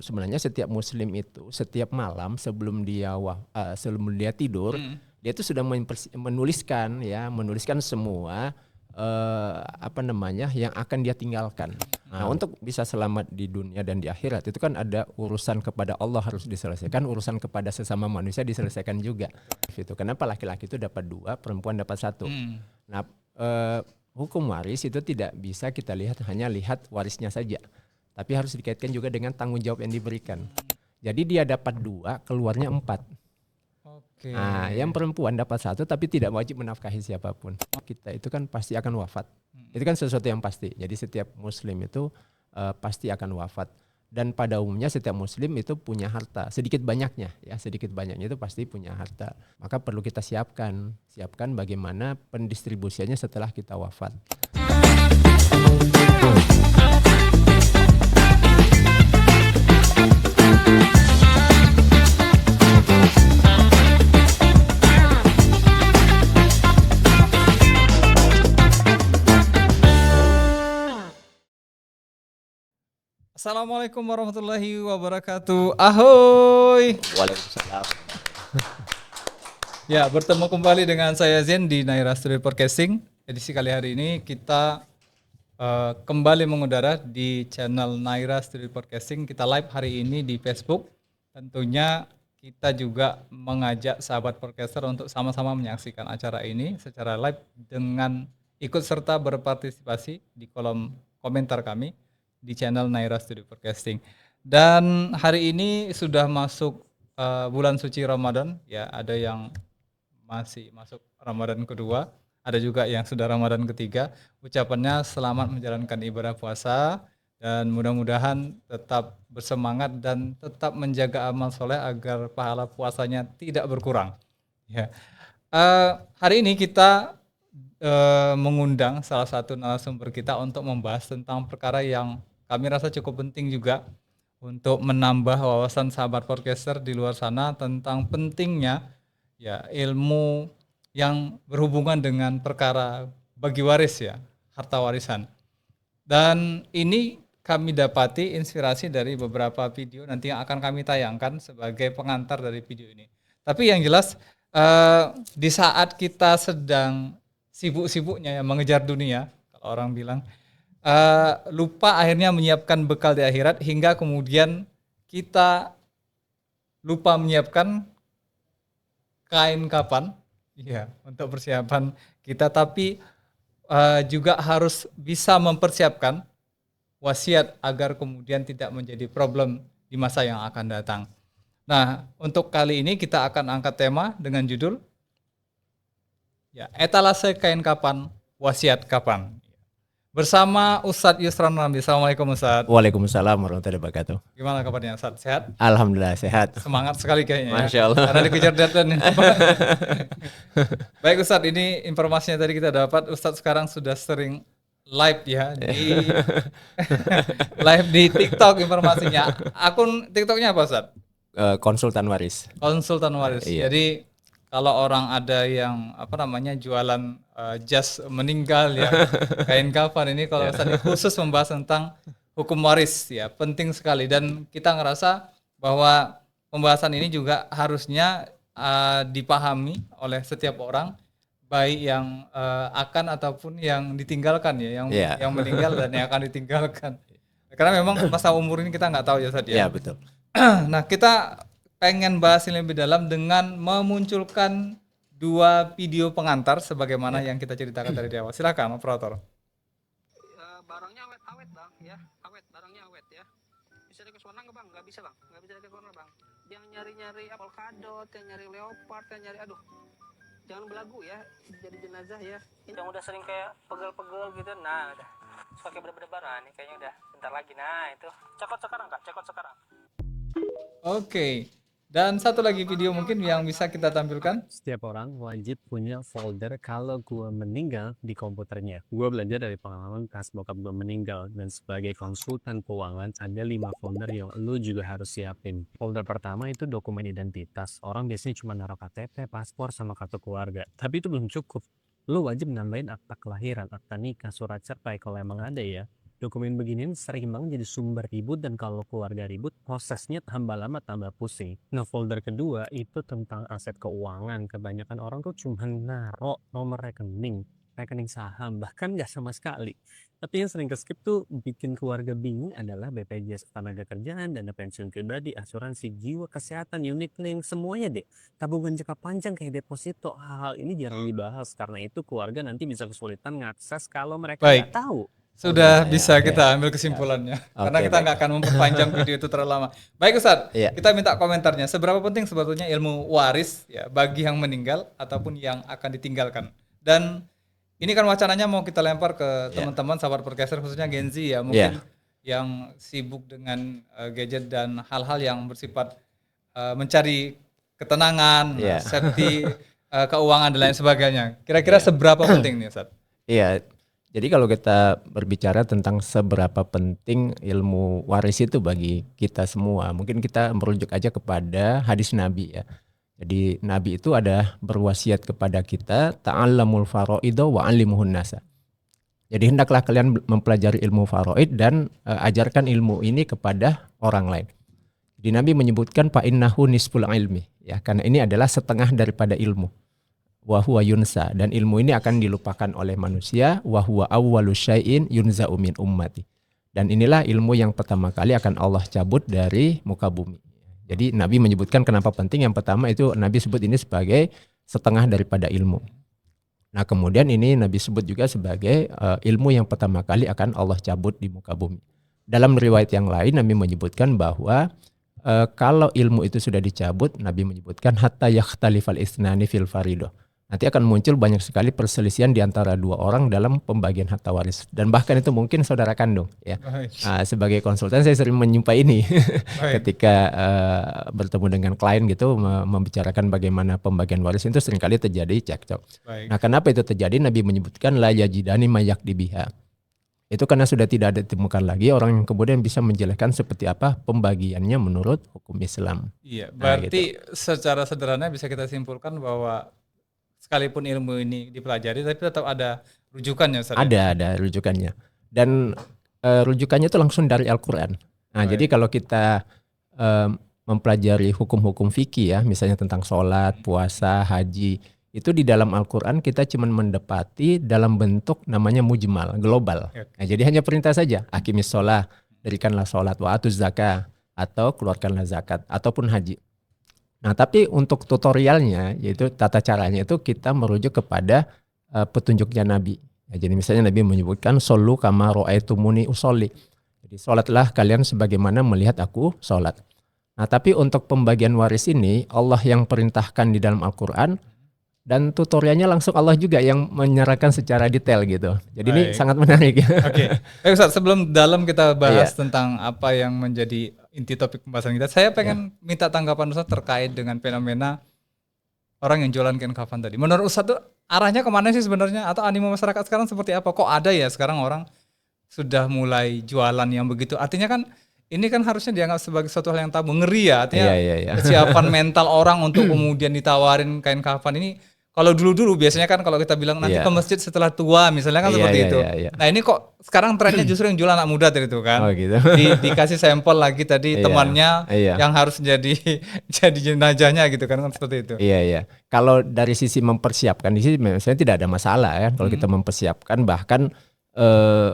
Sebenarnya setiap muslim itu setiap malam sebelum dia tidur, dia itu sudah menuliskan semua yang akan dia tinggalkan. Nah, untuk bisa selamat di dunia dan di akhirat itu kan ada urusan kepada Allah harus diselesaikan, urusan kepada sesama manusia diselesaikan juga. Itu kenapa laki-laki itu dapat 2, perempuan dapat 1. Nah, hukum waris itu tidak bisa kita hanya lihat warisnya saja, tapi harus dikaitkan juga dengan tanggung jawab yang diberikan. Jadi dia dapat 2, keluarnya 4. Oke. Nah, yang perempuan dapat 1 tapi tidak wajib menafkahi siapapun. Kita itu kan pasti akan wafat. Itu kan sesuatu yang pasti. Jadi setiap muslim itu pasti akan wafat. Dan pada umumnya setiap muslim itu punya harta, sedikit banyaknya itu pasti punya harta. Maka perlu kita siapkan bagaimana pendistribusiannya setelah kita wafat. Assalamualaikum warahmatullahi wabarakatuh. Ahoy. Waalaikumsalam. Ya, bertemu kembali dengan saya Zen di Naira Studio Podcasting. Edisi kali hari ini kita kembali mengudara di channel Naira Studio Podcasting. Kita live hari ini di Facebook. Tentunya kita juga mengajak sahabat podcaster untuk sama-sama menyaksikan acara ini secara live dengan ikut serta berpartisipasi di kolom komentar kami di channel Naira Studio Podcasting. Dan hari ini sudah masuk bulan suci Ramadan, ya, ada yang masih masuk Ramadan kedua, ada juga yang sudah Ramadan ketiga. Ucapannya selamat menjalankan ibadah puasa dan mudah-mudahan tetap bersemangat dan tetap menjaga amal soleh agar pahala puasanya tidak berkurang. Ya. Hari ini kita mengundang salah satu narasumber kita untuk membahas tentang perkara yang kami rasa cukup penting juga untuk menambah wawasan sahabat podcaster di luar sana tentang pentingnya ya ilmu yang berhubungan dengan perkara bagi waris, ya, harta warisan. Dan ini kami dapati inspirasi dari beberapa video nanti yang akan kami tayangkan sebagai pengantar dari video ini. Tapi yang jelas di saat kita sedang sibuk-sibuknya ya mengejar dunia, kalau orang bilang, lupa akhirnya menyiapkan bekal di akhirat hingga kemudian kita lupa menyiapkan kain kapan ya untuk persiapan kita, tapi juga harus bisa mempersiapkan wasiat agar kemudian tidak menjadi problem di masa yang akan datang. Nah, untuk kali ini kita akan angkat tema dengan judul ya, etalase kain kapan, wasiat kapan. Bersama Ustadz Yusran Ramli. Assalamualaikum Ustadz. Waalaikumsalam warahmatullahi wabarakatuh. Gimana kabarnya Ustadz? Sehat? Alhamdulillah sehat. Semangat sekali kayaknya. Masya Allah. Karena dikejar deadline. Baik Ustadz, ini informasinya tadi kita dapat. Ustadz sekarang sudah sering live ya di live di TikTok informasinya. Akun TikToknya apa Ustadz? Konsultan waris. Konsultan waris. Iya. Jadi kalau orang ada yang jualan jas meninggal ya, kain kafan, ini kalau Ustadz khusus membahas tentang hukum waris ya, penting sekali, dan kita ngerasa bahwa pembahasan ini juga harusnya dipahami oleh setiap orang, baik yang akan ataupun yang ditinggalkan ya, yang meninggal dan yang akan ditinggalkan. Karena memang masa umur ini kita nggak tahu ya Ustadz ya. Iya betul. Nah, kita pengen bahas ini lebih dalam dengan memunculkan 2 video pengantar sebagaimana yang kita ceritakan dari awal. Silakan operator. Barangnya awet bang, ya, barangnya awet ya. Bisa dikasih warna nggak bang? Nggak bisa bang, nggak bisa dikasih warna bang. Yang nyari polkadot, yang nyari leopard, yang nyari jangan belagu ya, jadi jenazah ya. Yang udah sering kayak pegel-pegel gitu, nah udah pakai berdebar, nah ini kayaknya udah bentar lagi, nah itu cekot sekarang kak, cekot sekarang. Oke. Dan satu lagi video mungkin yang bisa kita tampilkan. Setiap orang wajib punya folder kalau gue meninggal di komputernya. Gue belajar dari pengalaman pas bokap gue meninggal, dan sebagai konsultan keuangan ada 5 folder yang lu juga harus siapin. Folder pertama itu dokumen identitas. Orang biasanya cuma naruh KTP, paspor, sama kartu keluarga. Tapi itu belum cukup. Lu wajib nambahin akta kelahiran, akta nikah, surat cerai kalau emang ada ya. Dokumen beginian sering banget jadi sumber ribut dan kalau keluarga ribut, prosesnya tambah lama tambah pusing. Nah, folder kedua itu tentang aset keuangan. Kebanyakan orang tuh cuma naruh nomor rekening, rekening saham, bahkan nggak sama sekali. Tapi yang sering ke-skip tuh bikin keluarga bingung adalah BPJS Ketenagakerjaan, dana pensiun pribadi, asuransi jiwa, kesehatan, unit link, semuanya deh. Tabungan jangka panjang kayak deposito, hal-hal ini jarang dibahas. Karena itu keluarga nanti bisa kesulitan ngakses kalau mereka Baik. nggak tahu. Sudah gitu ya, bisa oke. kita ambil kesimpulannya. Karena Oke, kita baik. nggak akan memperpanjang video itu terlalu lama. Baik Ustadz, Iya. kita minta komentarnya. Seberapa penting sebetulnya ilmu waris ya bagi yang meninggal ataupun yang akan ditinggalkan? Dan ini kan wacananya mau kita lempar ke teman-teman sahabat podcaster khususnya Gen Z ya, mungkin yang sibuk dengan gadget dan hal-hal yang bersifat mencari ketenangan, Iya. safety, keuangan dan lain sebagainya. Kira-kira seberapa penting nih Ustadz? Iya, jadi kalau kita berbicara tentang seberapa penting ilmu waris itu bagi kita semua, mungkin kita merujuk aja kepada hadis Nabi ya. Jadi Nabi itu ada berwasiat kepada kita, ta'allamul fara'idu wa 'allimuhun nasa. Jadi hendaklah kalian mempelajari ilmu faraid dan ajarkan ilmu ini kepada orang lain. Jadi Nabi menyebutkan fa innahu nisful ilmi, ya, karena ini adalah setengah daripada ilmu. Wa huwa yunsa, dan ilmu ini akan dilupakan oleh manusia. Wa huwa awwalu syai'in yunza'u min ummati, dan inilah ilmu yang pertama kali akan Allah cabut dari muka bumi. Jadi Nabi menyebutkan kenapa penting. Yang pertama itu Nabi sebut ini sebagai setengah daripada ilmu. Nah kemudian ini Nabi sebut juga sebagai ilmu yang pertama kali akan Allah cabut di muka bumi. Dalam riwayat yang lain Nabi menyebutkan bahwa kalau ilmu itu sudah dicabut, Nabi menyebutkan hatta yakhtalifal isnani fil faridoh. Nanti akan muncul banyak sekali perselisihan di antara dua orang dalam pembagian harta waris. Dan bahkan itu mungkin saudara kandung. Ya. Baik. Sebagai konsultan saya sering menyumpai ini Baik. ketika bertemu dengan klien gitu, membicarakan bagaimana pembagian waris itu seringkali terjadi cekcok. Baik. Nah kenapa itu terjadi? Nabi menyebutkan la yajidani mayak dibiha. Itu karena sudah tidak ada ditemukan lagi orang yang kemudian bisa menjelaskan seperti apa pembagiannya menurut hukum Islam. Iya, Nah, berarti secara sederhana bisa kita simpulkan bahwa sekalipun ilmu ini dipelajari tapi tetap ada rujukannya Ustaz. Ada rujukannya. Dan rujukannya itu langsung dari Al-Quran. Nah jadi kalau kita mempelajari hukum-hukum fikih ya, misalnya tentang sholat, puasa, haji, itu di dalam Al-Quran kita cuma mendapati dalam bentuk namanya mujmal, global. Nah, jadi hanya perintah saja, aqimis sholah, dirikanlah sholat, wa atuz zakah, atau keluarkanlah zakat, ataupun haji. Nah tapi untuk tutorialnya, yaitu tata caranya itu kita merujuk kepada petunjuknya Nabi. Ya, jadi misalnya Nabi menyebutkan shollu kama ra'aitumuni usolli. Jadi sholatlah kalian sebagaimana melihat aku sholat. Nah tapi untuk pembagian waris ini Allah yang perintahkan di dalam Al-Quran, dan tutorialnya langsung Allah juga yang menyerahkan secara detail gitu. Jadi ini sangat menarik. Oke. Ustaz, sebelum dalam kita bahas tentang apa yang menjadi inti topik pembahasan kita, saya pengen minta tanggapan Ustaz terkait dengan fenomena orang yang jualan kain kafan tadi. Menurut Ustaz tuh arahnya kemana sih sebenarnya? Atau animo masyarakat sekarang seperti apa? Kok ada ya sekarang orang sudah mulai jualan yang begitu? Artinya kan ini kan harusnya dianggap sebagai suatu hal yang tabu, ngeri ya. Artinya kesiapan mental orang untuk kemudian ditawarin kain kafan ini. Kalau dulu biasanya kan kalau kita bilang nanti ke masjid setelah tua misalnya kan seperti itu. Nah ini kok sekarang trennya justru yang jualan anak muda tadi itu kan. Oh gitu. Dikasih sampel lagi tadi temannya yang harus jadi jenazahnya gitu kan seperti itu. Iya. Kalau dari sisi mempersiapkan di sini saya tidak ada masalah ya kalau kita mempersiapkan, bahkan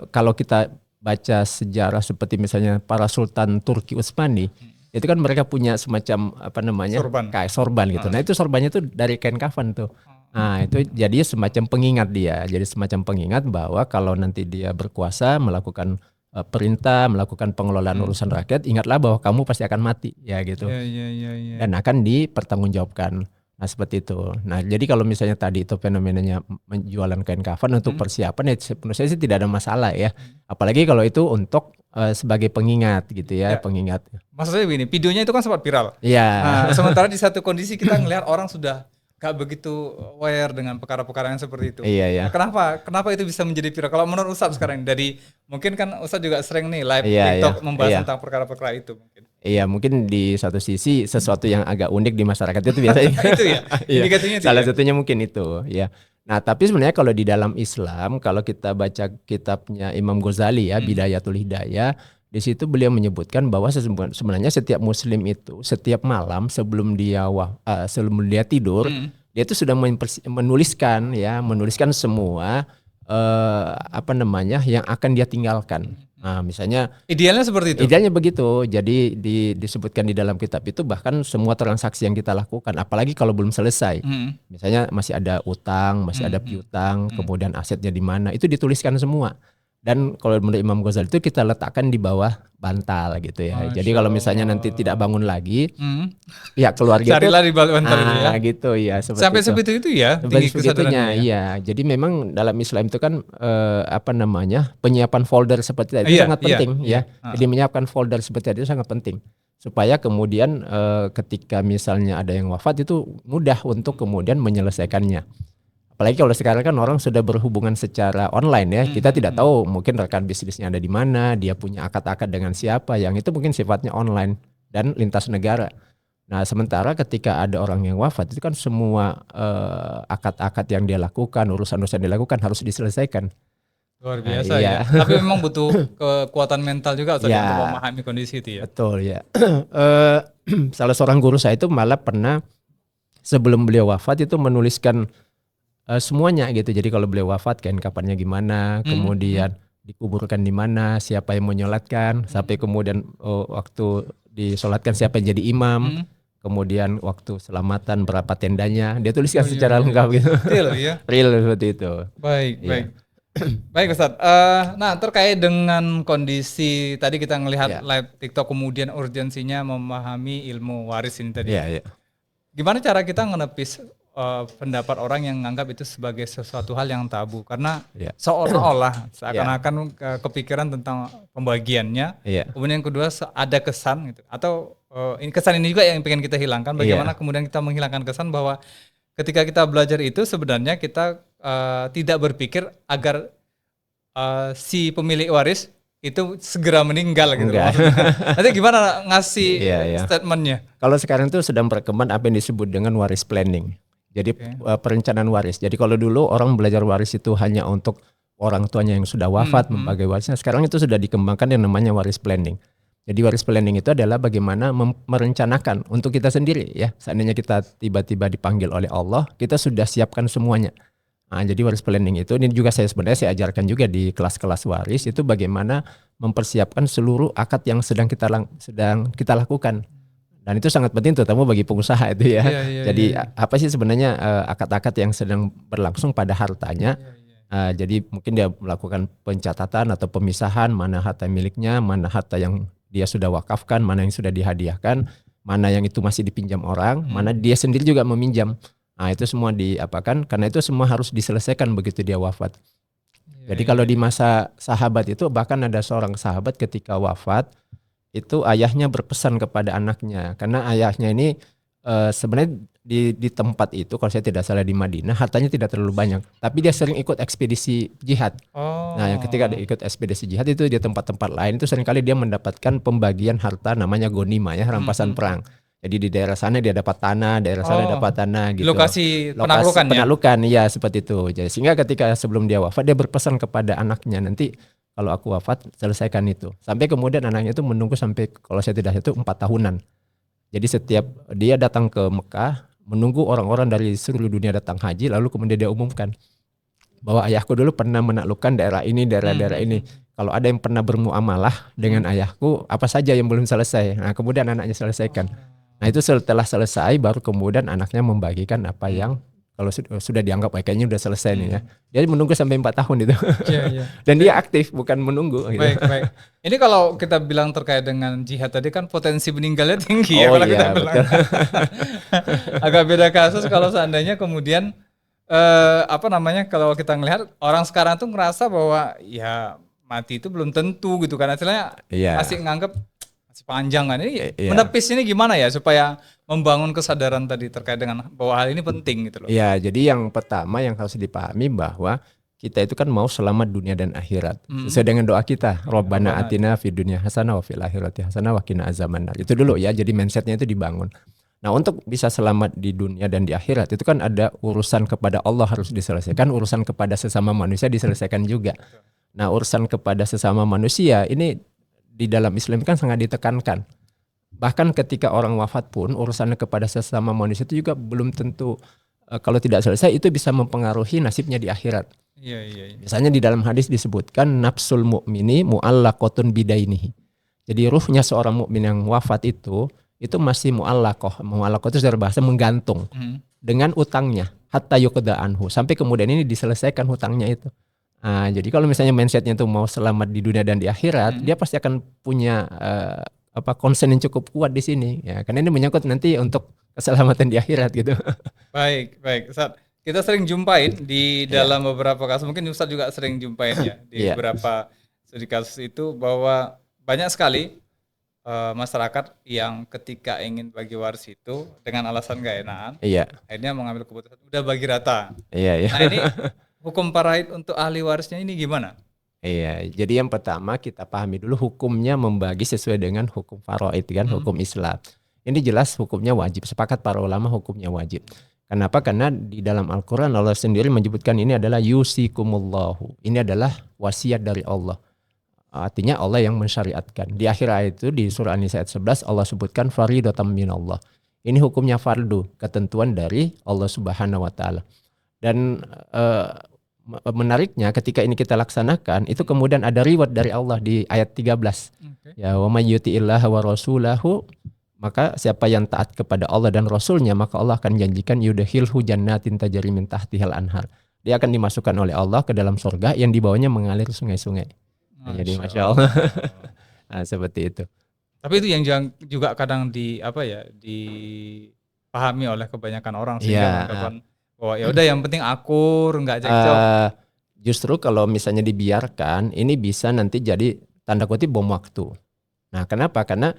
kalau kita baca sejarah seperti misalnya para sultan Turki Utsmani, itu kan mereka punya semacam apa namanya kayak sorban gitu. Nah itu sorbannya tuh dari kain kafan tuh. Nah itu jadi semacam pengingat dia. Jadi semacam pengingat bahwa kalau nanti dia berkuasa melakukan perintah, melakukan pengelolaan urusan rakyat, ingatlah bahwa kamu pasti akan mati ya gitu. Dan akan dipertanggungjawabkan. Nah seperti itu. Nah jadi kalau misalnya tadi itu fenomenanya menjualan kain kafan untuk persiapan, ya menurut saya sih tidak ada masalah ya. Apalagi kalau itu untuk sebagai pengingat gitu ya, pengingat. Maksudnya begini, videonya itu kan sempat viral. Iya. Nah, sementara di satu kondisi kita ngelihat orang sudah gak begitu aware dengan perkara-perkara yang seperti itu. Iya. Nah, kenapa itu bisa menjadi viral? Kalau menurut Ustaz sekarang dari mungkin kan Ustaz juga sering nih live TikTok membahas tentang perkara-perkara itu mungkin. Iya, mungkin di satu sisi sesuatu yang agak unik di masyarakat itu biasanya. Itu ya. Indikasinya itu. Salah satunya mungkin itu, ya. Nah, tapi sebenarnya kalau di dalam Islam, kalau kita baca kitabnya Imam Ghazali ya, Bidayatul Hidayah, di situ beliau menyebutkan bahwa sebenarnya setiap muslim itu setiap malam sebelum sebelum dia tidur, dia itu sudah menuliskan semua yang akan dia tinggalkan. Nah, misalnya Idealnya seperti itu. idealnya begitu. Jadi disebutkan di dalam kitab itu bahkan semua transaksi yang kita lakukan, apalagi kalau belum selesai. Misalnya masih ada utang, masih ada piutang, kemudian asetnya di mana, itu dituliskan semua. Dan kalau menurut Imam Ghazali itu kita letakkan di bawah bantal gitu ya. Jadi kalau misalnya nanti tidak bangun lagi, pihak keluarga Carilah di bawah bantal itu ya. gitu ya. Sampai seperti itu ya, tinggi kesadarannya ya. Iya. Jadi memang dalam Islam itu kan penyiapan folder seperti itu sangat penting ya. Jadi menyiapkan folder seperti itu sangat penting supaya kemudian ketika misalnya ada yang wafat itu mudah untuk kemudian menyelesaikannya. Apalagi kalau sekarang kan orang sudah berhubungan secara online ya, kita tidak tahu mungkin rekan bisnisnya ada di mana, dia punya akad-akad dengan siapa, yang itu mungkin sifatnya online dan lintas negara. Nah, sementara ketika ada orang yang wafat itu kan semua akad-akad yang dia lakukan, urusan-urusan yang dilakukan harus diselesaikan. Luar biasa iya. ya. Tapi memang butuh kekuatan mental juga Ustaz, Ya. untuk memahami kondisi itu ya. Betul ya. Salah seorang guru saya itu malah pernah sebelum beliau wafat itu menuliskan semuanya gitu. Jadi kalau beliau wafat kain kapannya gimana, kemudian dikuburkan di mana, siapa yang menyolatkan, sampai kemudian waktu disolatkan siapa yang jadi imam, kemudian waktu selamatan berapa tendanya, dia tuliskan secara lengkap gitu. Real ya. Real seperti itu. Baik, Iya. baik. Baik Ustaz. Nah, terkait dengan kondisi tadi kita ngelihat live TikTok, kemudian urgensinya memahami ilmu waris ini tadi. Iya, iya. Gimana cara kita ngenepis pendapat orang yang menganggap itu sebagai sesuatu hal yang tabu, karena seolah-olah seakan-akan kepikiran tentang pembagiannya. Kemudian yang kedua ada kesan gitu, atau ini kesan ini juga yang pengen kita hilangkan. Bagaimana kemudian kita menghilangkan kesan bahwa ketika kita belajar itu sebenarnya kita tidak berpikir agar si pemilik waris itu segera meninggal gitu. Nanti gimana ngasih statementnya? Kalau sekarang itu sedang berkembang apa yang disebut dengan waris planning. Jadi perencanaan waris. Jadi kalau dulu orang belajar waris itu hanya untuk orang tuanya yang sudah wafat membagi warisnya. Sekarang itu sudah dikembangkan yang namanya waris planning. Jadi waris planning itu adalah bagaimana merencanakan untuk kita sendiri ya. Seandainya kita tiba-tiba dipanggil oleh Allah, kita sudah siapkan semuanya. Nah, jadi waris planning itu ini juga saya ajarkan juga di kelas-kelas waris itu bagaimana mempersiapkan seluruh akad yang sedang kita lakukan. Dan itu sangat penting terutama bagi pengusaha itu ya. Jadi apa sih sebenarnya akad-akad yang sedang berlangsung pada hartanya. Jadi mungkin dia melakukan pencatatan atau pemisahan mana harta miliknya, mana harta yang dia sudah wakafkan, mana yang sudah dihadiahkan, mana yang itu masih dipinjam orang, mana dia sendiri juga meminjam. Nah, itu semua diapakan karena itu semua harus diselesaikan begitu dia wafat. Jadi kalau di masa sahabat itu bahkan ada seorang sahabat ketika wafat itu ayahnya berpesan kepada anaknya karena ayahnya ini sebenarnya di tempat itu kalau saya tidak salah di Madinah hartanya tidak terlalu banyak tapi dia sering ikut ekspedisi jihad. Nah, yang ketika dia ikut ekspedisi jihad itu di tempat-tempat lain itu seringkali dia mendapatkan pembagian harta namanya ghanimah ya, rampasan perang. Jadi di daerah sana dia dapat tanah, daerah sana dapat tanah gitu. Lokasi penaklukan ya seperti itu. Jadi sehingga ketika sebelum dia wafat dia berpesan kepada anaknya nanti kalau aku wafat selesaikan itu. Sampai kemudian anaknya itu menunggu sampai kalau saya tidak itu 4 tahunan. Jadi setiap dia datang ke Mekah menunggu orang-orang dari seluruh dunia datang haji lalu kemudian dia umumkan bahwa ayahku dulu pernah menaklukkan daerah ini, daerah-daerah ini. Kalau ada yang pernah bermuamalah dengan ayahku apa saja yang belum selesai. Nah, kemudian anaknya selesaikan. Nah, itu setelah selesai baru kemudian anaknya membagikan apa yang kalau sudah dianggap kayaknya udah selesai nih ya. Dia menunggu sampai 4 tahun itu. Dan dia aktif bukan menunggu gitu. Baik. Ini kalau kita bilang terkait dengan jihad tadi kan potensi meninggalnya tinggi ya kalau kita bilang. Agak beda kasus kalau seandainya kemudian kalau kita ngelihat orang sekarang tuh ngerasa bahwa ya mati itu belum tentu gitu kan. Istilahnya masih nganggap masih panjang kan. Ini menepis ini gimana ya supaya membangun kesadaran tadi terkait dengan bahwa hal ini penting gitu loh. Iya, jadi yang pertama yang harus dipahami bahwa kita itu kan mau selamat dunia dan akhirat. Sesuai dengan doa kita, Rabbana atina fid dunya hasanah wa fil akhirati hasanah wa qina azabannar. Itu dulu ya, jadi mindsetnya itu dibangun. Nah, untuk bisa selamat di dunia dan di akhirat itu kan ada urusan kepada Allah harus diselesaikan, urusan kepada sesama manusia diselesaikan juga. Nah, urusan kepada sesama manusia ini di dalam Islam kan sangat ditekankan. Bahkan ketika orang wafat pun urusannya kepada sesama manusia itu juga belum tentu kalau tidak selesai itu bisa mempengaruhi nasibnya di akhirat. Iya. Misalnya di dalam hadis disebutkan nafsul mu'mini mu'allaqatun bidainihi. Jadi ruhnya seorang mukmin yang wafat itu masih mu'allaqah. Mu'allaqah itu secara bahasa menggantung dengan utangnya hatta yuqda anhu, sampai kemudian ini diselesaikan hutangnya itu. Nah, jadi kalau misalnya mindsetnya itu mau selamat di dunia dan di akhirat, dia pasti akan punya concern yang cukup kuat di sini ya, karena ini menyangkut nanti untuk keselamatan di akhirat gitu. Baik, Ustaz. Kita sering jumpain di dalam beberapa kasus, mungkin Ustaz juga sering jumpain ya di beberapa studi kasus itu, bahwa banyak sekali masyarakat yang ketika ingin bagi waris itu dengan alasan gak enakan, akhirnya mengambil keputusan udah bagi rata. Nah, ini hukum faraid untuk ahli warisnya ini gimana? Iya, jadi yang pertama kita pahami dulu hukumnya membagi sesuai dengan hukum faraid kan, hukum Islam. Ini jelas hukumnya wajib, sepakat para ulama hukumnya wajib. Kenapa? Karena di dalam Al-Quran Allah sendiri menyebutkan ini adalah yusikumullahu. Ini adalah wasiat dari Allah. Artinya Allah yang mensyariatkan. Di akhir ayat itu di surah An-Nisa ayat 11 Allah sebutkan faridatan minallah. Ini hukumnya fardu, ketentuan dari Allah Subhanahu wa taala. Dan menariknya ketika ini kita laksanakan itu kemudian ada reward dari Allah di ayat 13. Ya wa may yuti'illah wa rasulahu, maka siapa yang taat kepada Allah dan Rasulnya maka Allah akan janjikan yudkhilhu jannatin tajri min tahtihal anhar. Dia akan dimasukkan oleh Allah ke dalam surga yang di bawahnya mengalir sungai-sungai. Jadi Masya Allah. Nah, seperti itu. Tapi itu yang juga kadang dipahami oleh kebanyakan orang sehingga mengatakan bahwa ya udah yang penting akur, nggak cekcok. Justru kalau misalnya dibiarkan, ini bisa nanti jadi tanda kutip bom waktu. Nah, kenapa? Karena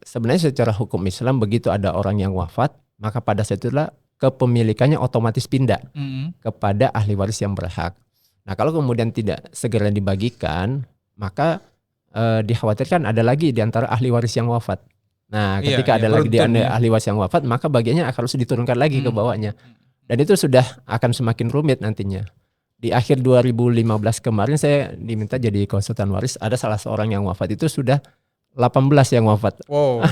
sebenarnya secara hukum Islam begitu ada orang yang wafat, maka pada saat itulah kepemilikannya otomatis pindah kepada ahli waris yang berhak. Nah, kalau kemudian tidak segera dibagikan, maka dikhawatirkan ada lagi di antara ahli waris yang wafat. Nah, ketika ada lagi di ahli waris yang wafat, maka bagiannya harus diturunkan lagi ke bawahnya. Dan itu sudah akan semakin rumit nantinya. Di akhir 2015 kemarin saya diminta jadi konsultan waris, ada salah seorang yang wafat itu sudah 18 yang wafat. Wow.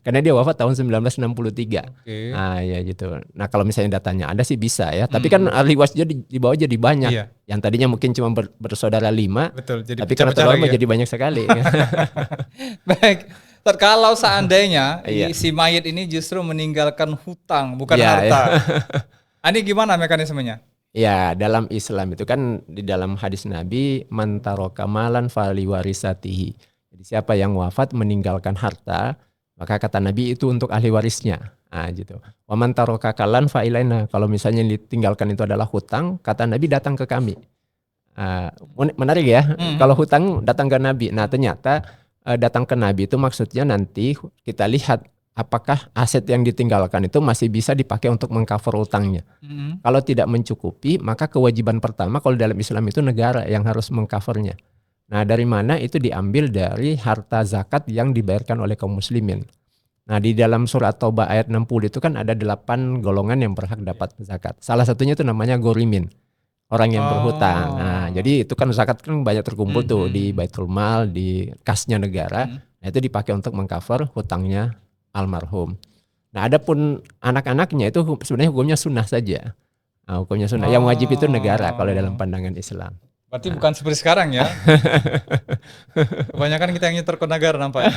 Karena dia wafat tahun 1963. Nah, ya gitu. Nah, kalau misalnya datanya ada sih bisa ya. Tapi kan ahli warisnya di bawah jadi banyak. Yang tadinya mungkin cuma bersaudara 5. Betul, jadi tapi karena terlalu jadi banyak sekali. Baik. Kalau seandainya si mayit ini justru meninggalkan hutang, bukan harta. Ini gimana mekanismenya? Ya, dalam Islam itu kan di dalam hadis Nabi man taraka malan fali warisatihi. Jadi siapa yang wafat meninggalkan harta, maka kata Nabi itu untuk ahli warisnya. Nah, gitu. Wa man taraka kalan fa ilaina. Kalau misalnya ditinggalkan itu adalah hutang, kata Nabi datang ke kami. Menarik ya. Kalau hutang datang ke Nabi. Nah, ternyata datang ke Nabi itu maksudnya nanti kita lihat apakah aset yang ditinggalkan itu masih bisa dipakai untuk mengcover utangnya. Kalau tidak mencukupi, maka kewajiban pertama kalau dalam Islam itu negara yang harus mengcovernya. Nah, dari mana itu diambil dari harta zakat yang dibayarkan oleh kaum muslimin. Nah, di dalam surat Taubah ayat 60 itu kan ada 8 golongan yang berhak dapat zakat. Salah satunya itu namanya gorimin, orang yang berhutang. Nah, jadi itu kan zakat kan banyak terkumpul tuh di Baitul Mal, di kasnya negara. Nah, itu dipakai untuk mengcover hutangnya almarhum. Nah, adapun anak-anaknya itu sebenarnya hukumnya sunnah saja. Nah, hukumnya sunnah. Yang wajib itu negara kalau dalam pandangan Islam. Berarti bukan seperti sekarang ya. Kebanyakan kita yang nyetor ke negara nampaknya.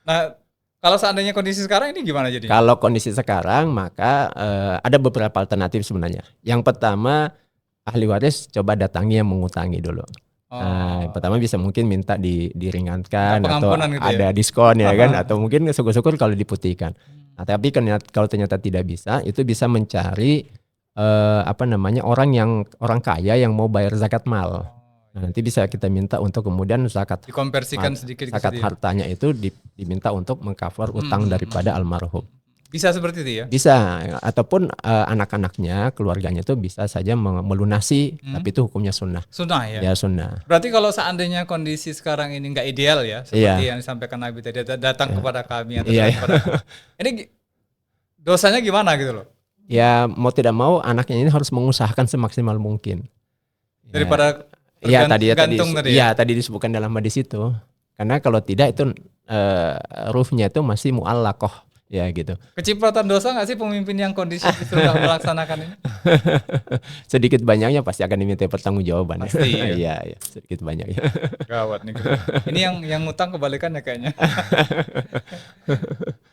Nah, kalau seandainya kondisi sekarang ini gimana jadi? Kalau kondisi sekarang maka ada beberapa alternatif sebenarnya. Yang pertama, ahli waris coba datangi yang mengutangi dulu. Nah, pertama bisa mungkin minta diringankan atau gitu ada diskon ya kan, atau mungkin syukur-syukur kalau diputihkan. Nah, tapi kalau ternyata tidak bisa, itu bisa mencari orang kaya yang mau bayar zakat mal. Nah, nanti bisa kita minta untuk kemudian dikonversikan sedikit zakat hartanya itu diminta untuk mengcover utang daripada almarhum. Bisa seperti itu ya? Bisa, ataupun anak-anaknya, keluarganya itu bisa saja melunasi, tapi itu hukumnya sunnah. Sunnah ya? Ya sunnah. Berarti kalau seandainya kondisi sekarang ini nggak ideal ya, seperti yang disampaikan Nabi tadi, datang kepada kami atau datang kepada kami. Ini dosanya gimana gitu loh? Ya mau tidak mau anaknya ini harus mengusahakan semaksimal mungkin. Daripada gantung tadi ya? Tadi disebutkan dalam hadis itu. Karena kalau tidak itu ruhnya itu masih mu'allaqah. Ya gitu. Kecipratan dosa nggak sih pemimpin yang kondisi justru nggak melaksanakan ini? Sedikit banyaknya pasti akan diminta pertanggungjawaban. Pasti ya. Iya, sedikit banyaknya. Gawat nih. Ini yang ngutang kebalikannya kayaknya.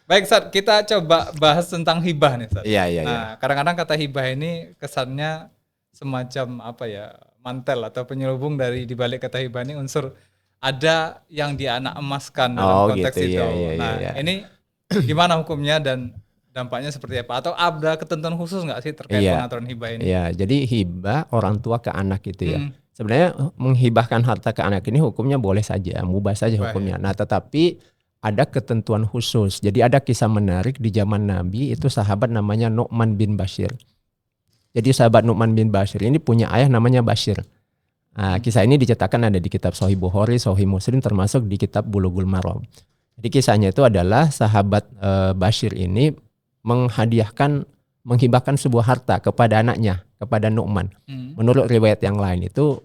Baik, Ustaz, kita coba bahas tentang hibah nih, Ustaz. Iya. Nah, kadang-kadang kata hibah ini kesannya semacam apa ya, mantel atau penyelubung dari dibalik kata hibah ini unsur ada yang dianak emaskan dalam konteks gitu, itu. Iya. Ini gimana hukumnya dan dampaknya seperti apa? Atau ada ketentuan khusus nggak sih terkait pengaturan hibah ini? Iya, jadi hibah orang tua ke anak gitu ya. Sebenarnya menghibahkan harta ke anak ini hukumnya boleh saja, mubah saja hukumnya. Nah, tetapi ada ketentuan khusus. Jadi ada kisah menarik di zaman Nabi, itu sahabat namanya Nu'man bin Bashir. Jadi sahabat Nu'man bin Bashir ini punya ayah namanya Bashir. Nah, kisah ini dicetakkan ada di kitab Sahih Bukhari, Sahih Muslim, termasuk di kitab Bulughul Maram. Jadi kisahnya itu adalah sahabat Bashir ini menghibahkan sebuah harta kepada anaknya, kepada Nu'man. Menurut riwayat yang lain itu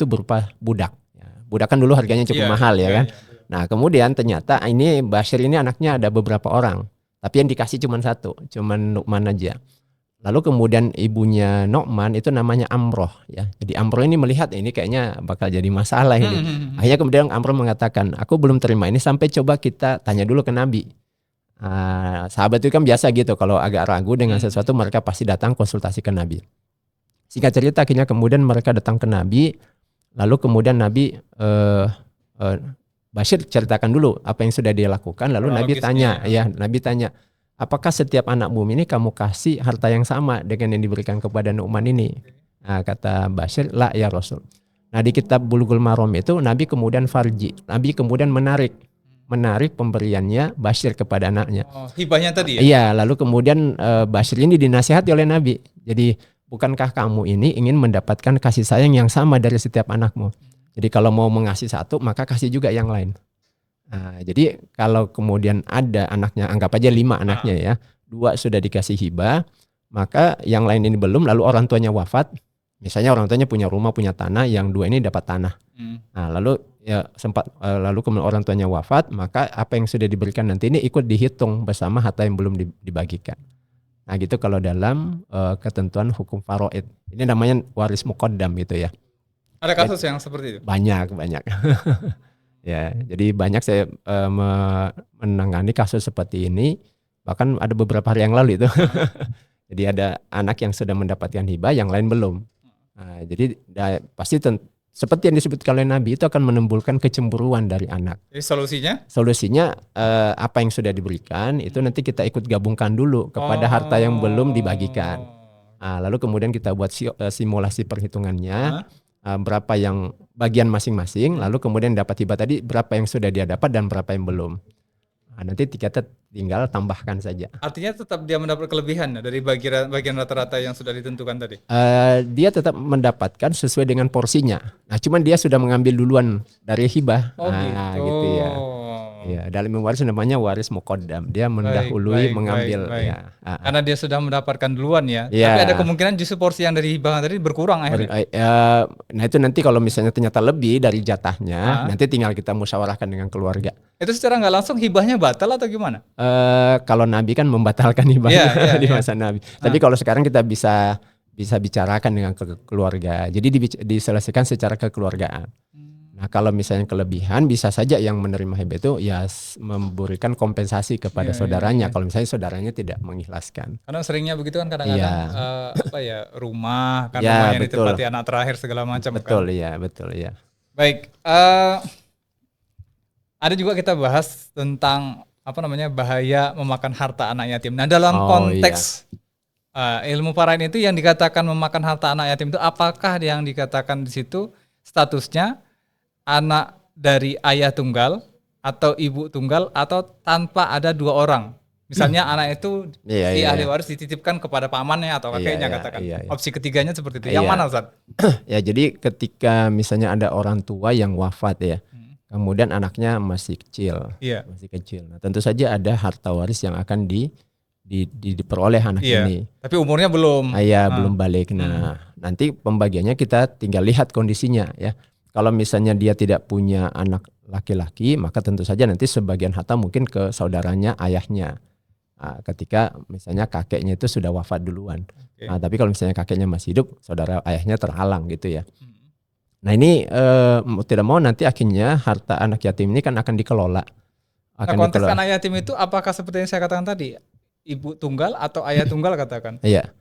berupa budak. Budak kan dulu harganya cukup mahal ya kan. Nah kemudian ternyata ini Bashir ini anaknya ada beberapa orang, tapi yang dikasih cuma satu, cuma Nu'man aja. Lalu kemudian ibunya Nu'man itu namanya Amroh ya. Jadi Amroh ini melihat ini kayaknya bakal jadi masalah ini. Akhirnya kemudian Amroh mengatakan, aku belum terima ini sampai coba kita tanya dulu ke Nabi. Sahabat itu kan biasa gitu, kalau agak ragu dengan sesuatu mereka pasti datang konsultasi ke Nabi. Singkat cerita akhirnya kemudian mereka datang ke Nabi. Lalu kemudian Nabi Bashir ceritakan dulu apa yang sudah dia lakukan. Lalu Nabi tanya, apakah setiap anak bumi ini kamu kasih harta yang sama dengan yang diberikan kepada Nu'man ini? Nah, kata Bashir, la ya Rasul. Nah di kitab Bulughul Maram itu Nabi kemudian Nabi kemudian menarik pemberiannya Bashir kepada anaknya. Hibahnya tadi ya? Iya, lalu kemudian Bashir ini dinasihati oleh Nabi. Jadi bukankah kamu ini ingin mendapatkan kasih sayang yang sama dari setiap anakmu? Jadi kalau mau mengasih satu maka kasih juga yang lain. Nah, jadi kalau kemudian ada anaknya, anggap aja 5 anaknya ya, 2 sudah dikasih hibah, maka yang lain ini belum, lalu orang tuanya wafat, misalnya orang tuanya punya rumah, punya tanah, yang 2 ini dapat tanah. Nah, lalu kemudian orang tuanya wafat, maka apa yang sudah diberikan nanti ini ikut dihitung bersama harta yang belum dibagikan. Nah, gitu kalau dalam ketentuan hukum faraid. Ini namanya waris muqaddam gitu ya. Ada kasus yang seperti itu? Banyak. Ya, jadi banyak saya menangani kasus seperti ini, bahkan ada beberapa hari yang lalu itu. Jadi ada anak yang sudah mendapatkan hibah, yang lain belum. Nah, jadi pasti seperti yang disebutkan oleh Nabi itu akan menimbulkan kecemburuan dari anak. Jadi solusinya? Solusinya apa yang sudah diberikan itu nanti kita ikut gabungkan dulu kepada harta yang belum dibagikan. Nah, lalu kemudian kita buat simulasi perhitungannya. Berapa yang bagian masing-masing, lalu kemudian dapat hibah tadi berapa yang sudah dia dapat dan berapa yang belum. Nah, nanti kita tinggal tambahkan saja. Artinya tetap dia mendapat kelebihan dari bagian rata-rata yang sudah ditentukan tadi? Dia tetap mendapatkan sesuai dengan porsinya. Nah, cuman dia sudah mengambil duluan dari hibah. Gitu ya. Ya, dalam mewaris namanya waris muqaddam. Dia mendahului mengambil. Baik. Ya. Karena dia sudah mendapatkan duluan ya. Tapi ada kemungkinan justru porsi yang dari hibah tadi berkurang akhirnya. Nah itu nanti kalau misalnya ternyata lebih dari jatahnya, nanti tinggal kita musyawarahkan dengan keluarga. Itu secara nggak langsung hibahnya batal atau gimana? Kalau Nabi kan membatalkan hibahnya di masa Nabi. Tapi kalau sekarang kita bisa bicarakan dengan keluarga. Jadi diselesaikan secara kekeluargaan. Nah, kalau misalnya kelebihan bisa saja yang menerima hibah itu ya memberikan kompensasi kepada saudaranya. Kalau misalnya saudaranya tidak mengikhlaskan. Karena seringnya begitu kan kadang-kadang rumah kan rumah yang ditempati anak terakhir segala macam. Betul ya. Baik, ada juga kita bahas tentang bahaya memakan harta anak yatim. Nah dalam konteks ilmu faraid itu yang dikatakan memakan harta anak yatim itu apakah yang dikatakan di situ statusnya anak dari ayah tunggal atau ibu tunggal atau tanpa ada 2 orang. Misalnya anak itu Iya, si iya, ahli iya. waris dititipkan kepada pamannya atau kakeknya Iya, katakan. iya, iya. Opsi ketiganya seperti itu. Iya. Yang mana Ustaz? Ya, jadi ketika misalnya ada orang tua yang wafat ya, kemudian anaknya masih kecil, Iya. masih kecil. Nah, tentu saja ada harta waris yang akan diperoleh anak Iya. ini. Tapi umurnya belum. Ayah belum balik. Nah, nanti pembagiannya kita tinggal lihat kondisinya ya. Kalau misalnya dia tidak punya anak laki-laki, maka tentu saja nanti sebagian harta mungkin ke saudaranya, ayahnya. Nah, ketika misalnya kakeknya itu sudah wafat duluan. Oke. Nah, tapi kalau misalnya kakeknya masih hidup, saudara ayahnya terhalang gitu ya. Nah ini mau tidak mau nanti akhirnya harta anak yatim ini kan akan dikelola. Nah, Akan konteks dikelola. anak yatim itu apakah seperti yang saya katakan tadi? Ibu tunggal atau ayah tunggal katakan? Iya.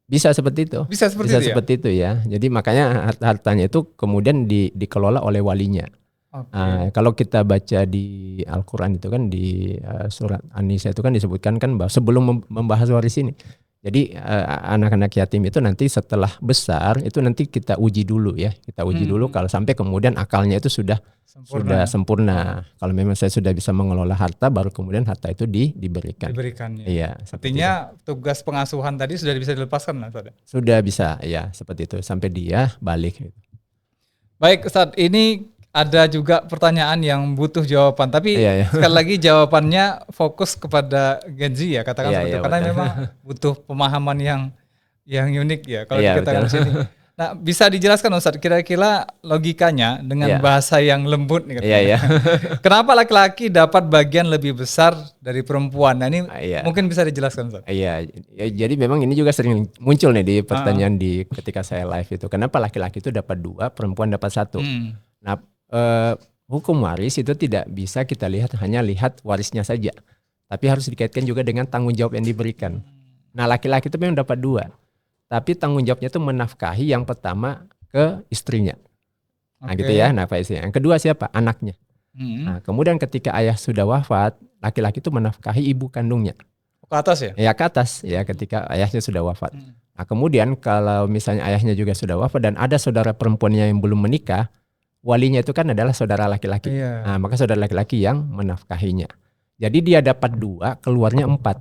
Bisa seperti itu. Bisa seperti Bisa itu ya? seperti itu ya. Jadi makanya hartanya itu kemudian dikelola oleh walinya. Oke. Kalau kita baca di Al-Quran itu kan di surat An-Nisa itu kan disebutkan kan bahwa sebelum membahas waris ini. Jadi anak-anak yatim itu nanti setelah besar itu nanti kita uji dulu ya. Kita uji dulu kalau sampai kemudian akalnya itu sudah sempurna. Kalau memang saya sudah bisa mengelola harta baru kemudian harta itu diberikan. Diberikannya. Iya. Artinya tugas pengasuhan tadi sudah bisa dilepaskan lah Ustaz. Sudah bisa ya seperti itu sampai dia balik. Baik Ustaz, ini ada juga pertanyaan yang butuh jawaban, tapi Iya, iya. sekali lagi jawabannya fokus kepada Gen Z ya, katakan Iya, seperti itu, iya, karena betul. memang butuh pemahaman yang unik ya kalau Iya, dikatakan di betul. sini. Nah, bisa dijelaskan Ustaz kira-kira logikanya dengan Iya. bahasa yang lembut nih katanya. Iya, iya. Kenapa laki-laki dapat bagian lebih besar dari perempuan? Nah, ini Iya. mungkin bisa dijelaskan Ustaz. Iya, ya, jadi memang ini juga sering muncul nih di pertanyaan di ketika saya live itu. Kenapa laki-laki itu dapat 2, perempuan dapat 1? Nah, hukum waris itu tidak bisa kita hanya lihat warisnya saja, tapi harus dikaitkan juga dengan tanggung jawab yang diberikan. Nah, laki-laki itu memang dapat 2, tapi tanggung jawabnya itu menafkahi yang pertama ke istrinya. Nah, gitu ya, nafkahi istrinya. Yang kedua siapa? Anaknya. Nah, kemudian ketika ayah sudah wafat, laki-laki itu menafkahi ibu kandungnya. Ke atas ya? Ya ke atas ya ketika ayahnya sudah wafat. Nah, kemudian kalau misalnya ayahnya juga sudah wafat dan ada saudara perempuannya yang belum menikah, walinya itu kan adalah saudara laki-laki. Iya. Nah, maka saudara laki-laki yang menafkahinya. Jadi dia dapat 2, keluarnya 4.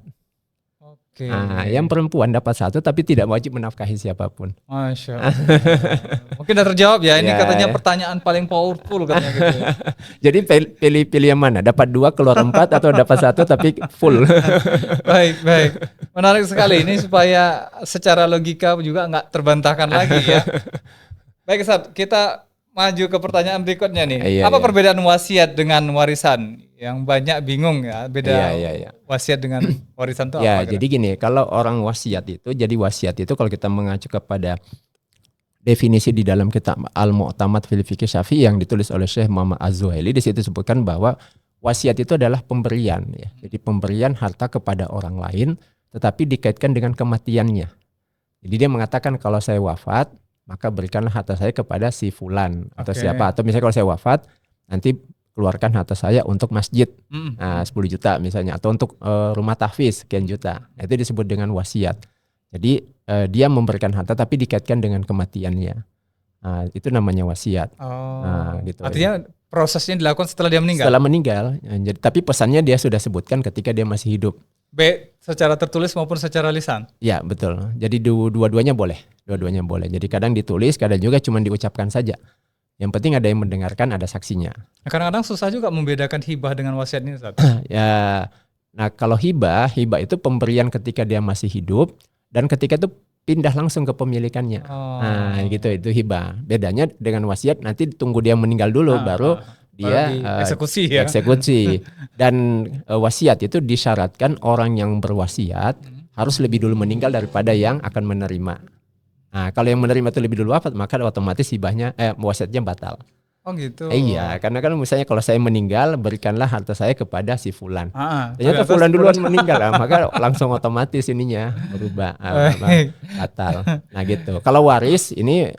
Oke. Nah, yang perempuan dapat 1 tapi tidak wajib menafkahi siapapun. Masya Allah. Mungkin udah terjawab ya. Ini Ya, katanya ya. pertanyaan paling powerful katanya gitu. Ya. Jadi pilih yang mana? Dapat 2 keluar 4 atau dapat 1 tapi full. Baik. Menarik sekali ini supaya secara logika juga nggak terbantahkan lagi ya. Baik Ustaz, kita maju ke pertanyaan berikutnya nih. Iya, Apa iya. perbedaan wasiat dengan warisan? Yang banyak bingung ya, beda Iya. wasiat dengan warisan itu Ya, apa? jadi gini, kalau orang wasiat itu, jadi wasiat itu kalau kita mengacu kepada definisi di dalam kitab Al-Mu'tamad fil Fiqh Syafi'i yang ditulis oleh Syekh Muhammad Az-Zuhaili, di situ disebutkan bahwa wasiat itu adalah pemberian ya. Jadi pemberian harta kepada orang lain tetapi dikaitkan dengan kematiannya. Jadi dia mengatakan kalau saya wafat, maka berikanlah harta saya kepada si fulan atau Oke. siapa, atau misalnya kalau saya wafat nanti keluarkan harta saya untuk masjid. Mm. Nah, 10 juta misalnya, atau untuk rumah tahfiz sekian juta. Nah, itu disebut dengan wasiat. Jadi dia memberikan harta tapi dikaitkan dengan kematiannya. Nah, itu namanya wasiat. Oh. Nah, gitu. Artinya prosesnya dilakukan setelah dia meninggal. Setelah meninggal, jadi, tapi pesannya dia sudah sebutkan ketika dia masih hidup. Secara tertulis maupun secara lisan. Ya, betul. Jadi dua-duanya boleh. Dua-duanya boleh. Jadi kadang ditulis, kadang juga cuma diucapkan saja. Yang penting ada yang mendengarkan, ada saksinya. Nah, kadang-kadang susah juga membedakan hibah dengan wasiat ini Ustaz. Ya, nah kalau hibah itu pemberian ketika dia masih hidup dan ketika itu pindah langsung ke pemilikannya. Oh. Nah, gitu itu hibah. Bedanya dengan wasiat nanti tunggu dia meninggal dulu baru dia eksekusi ya. eksekusi. Dan wasiat itu disyaratkan orang yang berwasiat harus lebih dulu meninggal daripada yang akan menerima. Nah, kalau yang menerima itu lebih dulu wafat, maka otomatis hibahnya wasiatnya batal. Oh gitu. Iya, karena kan misalnya kalau saya meninggal, berikanlah harta saya kepada si fulan. Ternyata ternyata fulan si duluan meninggal, maka langsung otomatis ininya berubah Baik. batal. Nah gitu. Kalau waris ini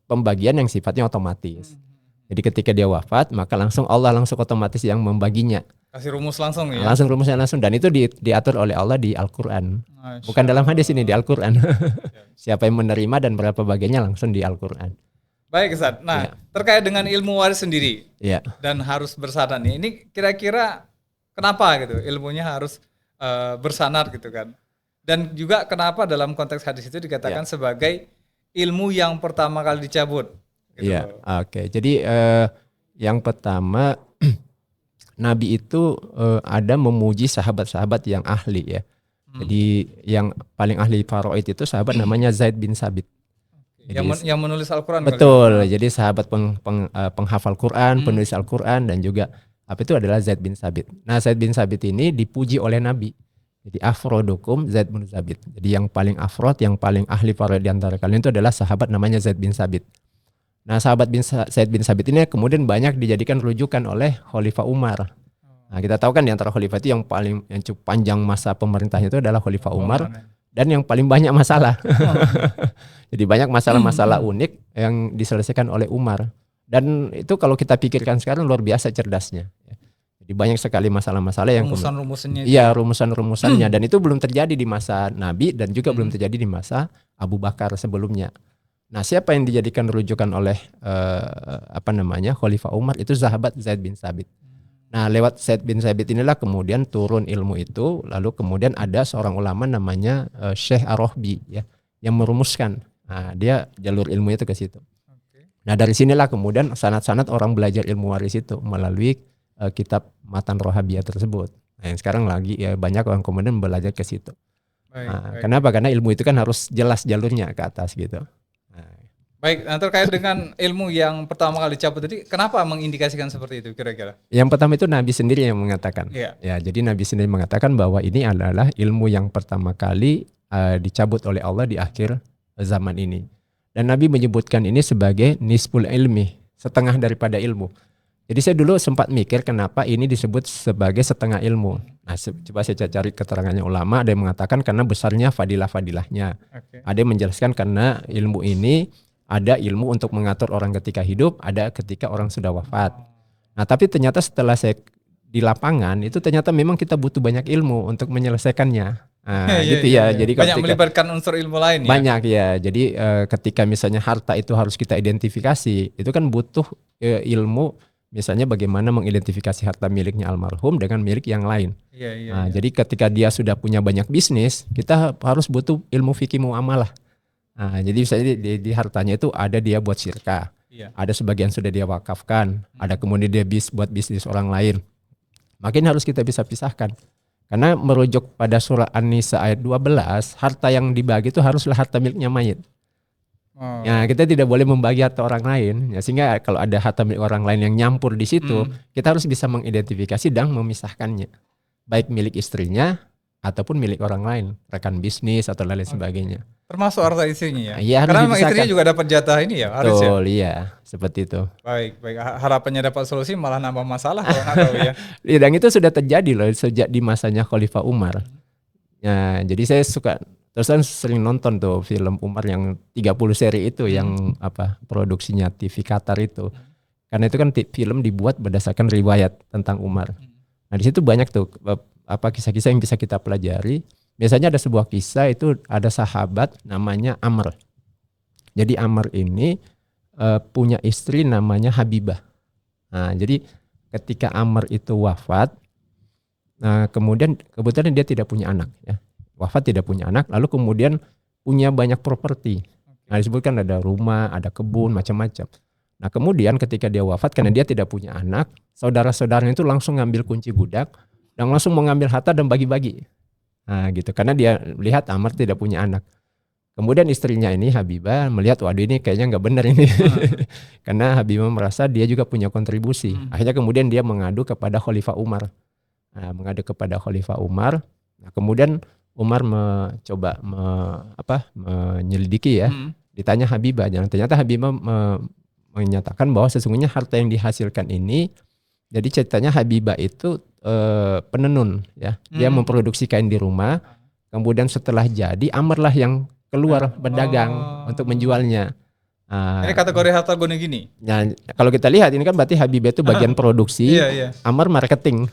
pembagian yang sifatnya otomatis. Jadi ketika dia wafat, maka Allah langsung otomatis yang membaginya. Kasih rumus langsung ya. Langsung rumusnya langsung, dan itu diatur oleh Allah di Al-Quran. Bukan dalam hadis ini, di Al-Quran. Siapa yang menerima dan berapa bagiannya langsung di Al-Quran. Baik Ustaz. Nah, Iya. terkait dengan ilmu waris sendiri Iya. dan harus bersyarat nih. Ini kira-kira kenapa gitu ilmunya harus bersanad gitu kan. Dan juga kenapa dalam konteks hadis itu dikatakan sebagai ilmu yang pertama kali dicabut. Gitu. Iya, oke. Jadi yang pertama Nabi itu ada memuji sahabat-sahabat yang ahli ya. Jadi yang paling ahli faraid itu sahabat namanya Zaid bin Sabit. Yang menulis Al-Quran. Betul. Jadi sahabat penghafal Quran, penulis Al-Quran, dan juga apa itu adalah Zaid bin Sabit. Nah, Zaid bin Sabit ini dipuji oleh Nabi. Jadi afrodukum Zaid bin Sabit. Jadi yang paling afrod, yang paling ahli faraid di antara kalian itu adalah sahabat namanya Zaid bin Sabit. Nah, sahabat Zaid bin Sabit ini kemudian banyak dijadikan rujukan oleh Khalifah Umar. Nah, kita tahu kan di antara khalifah itu yang cukup panjang masa pemerintahnya itu adalah Khalifah Umar, dan yang paling banyak masalah. Jadi banyak masalah-masalah unik yang diselesaikan oleh Umar. Dan itu kalau kita pikirkan sekarang luar biasa cerdasnya. Jadi banyak sekali masalah-masalah yang rumusan-rumusannya. Iya, rumusan-rumusannya, dan itu belum terjadi di masa Nabi dan juga belum terjadi di masa Abu Bakar sebelumnya. Nah, siapa yang dijadikan rujukan oleh Khalifah Umar itu sahabat Zaid bin Sabit. Nah, lewat Zaid bin Sabit inilah kemudian turun ilmu itu, lalu kemudian ada seorang ulama namanya Syekh Ar-Rohbi ya, yang merumuskan. Nah, dia jalur ilmu itu ke situ. Nah, dari sinilah kemudian sanad-sanad orang belajar ilmu waris itu melalui kitab Matan Rohabiyah tersebut. Nah, yang sekarang lagi ya banyak orang kemudian belajar ke situ. Kenapa? Karena ilmu itu kan harus jelas jalurnya ke atas gitu. Baik, nah terkait dengan ilmu yang pertama kali dicabut tadi, kenapa mengindikasikan seperti itu kira-kira? Yang pertama itu Nabi sendiri yang mengatakan. Yeah. Ya, jadi Nabi sendiri mengatakan bahwa ini adalah ilmu yang pertama kali dicabut oleh Allah di akhir zaman ini. Dan Nabi menyebutkan ini sebagai nisful ilmi, setengah daripada ilmu. Jadi saya dulu sempat mikir kenapa ini disebut sebagai setengah ilmu. Nah, coba saya cari keterangannya ulama, ada yang mengatakan karena besarnya fadilah-fadilahnya. Ada yang menjelaskan karena ilmu ini ada ilmu untuk mengatur orang ketika hidup, ada ketika orang sudah wafat. Nah, tapi ternyata setelah saya di lapangan itu ternyata memang kita butuh banyak ilmu untuk menyelesaikannya. Nah, gitu ya. Jadi banyak melibatkan unsur ilmu lain ya. Banyak ya. Jadi ketika misalnya harta itu harus kita identifikasi, itu kan butuh ilmu. Misalnya bagaimana mengidentifikasi harta miliknya almarhum dengan milik yang lain. Jadi ketika dia sudah punya banyak bisnis, kita harus butuh ilmu fikih muamalah. Nah, jadi misalnya di hartanya itu ada dia buat syirkah, ada sebagian sudah dia wakafkan, ada kemudian dia buat bisnis orang lain. Makin harus kita bisa pisahkan. Karena merujuk pada surah An-Nisa ayat 12, harta yang dibagi itu haruslah harta miliknya mayit. Ya, kita tidak boleh membagi harta orang lain. Ya, sehingga kalau ada harta milik orang lain yang nyampur di situ, kita harus bisa mengidentifikasi dan memisahkannya. Baik milik istrinya ataupun milik orang lain, rekan bisnis atau lain sebagainya. Termasuk harta istrinya ya? Iya, karena memang istrinya juga dapat jatah ini ya? Betul, iya. Seperti itu. Baik. Harapannya dapat solusi malah nambah masalah kalau nggak tahu ya. Dan itu sudah terjadi loh sejak di masanya Khalifah Umar. Ya, jadi saya suka, terus sering nonton tuh film Umar yang 30 seri itu yang produksinya TV Qatar itu. Karena itu kan film dibuat berdasarkan riwayat tentang Umar. Nah, di situ banyak tuh kisah-kisah yang bisa kita pelajari. Biasanya ada sebuah kisah itu ada sahabat namanya Amr. Jadi Amr ini punya istri namanya Habibah. Nah, jadi ketika Amr itu wafat, kemudian kebetulan dia tidak punya anak ya. Wafat tidak punya anak, lalu kemudian punya banyak properti. Nah, disebutkan ada rumah, ada kebun, macam-macam. Nah, kemudian ketika dia wafat karena dia tidak punya anak, saudara-saudaranya itu langsung ngambil kunci budak dan langsung mengambil harta dan bagi-bagi. Nah, gitu. Karena dia lihat Amr tidak punya anak. Kemudian istrinya ini Habibah melihat, waduh ini kayaknya nggak benar ini. Karena Habibah merasa dia juga punya kontribusi. Akhirnya kemudian dia mengadu kepada Khalifah Umar. Nah, Nah, kemudian Umar mencoba menyelidiki ya. Ditanya Habibah, ternyata Habibah menyatakan bahwa sesungguhnya harta yang dihasilkan ini, jadi ceritanya Habibah itu penenun ya. Dia memproduksi kain di rumah. Kemudian setelah jadi Amr lah yang keluar berdagang untuk menjualnya. Ini kategori harta gono gini. Nah, kalau kita lihat ini kan berarti Habibah itu bagian produksi, Amr marketing.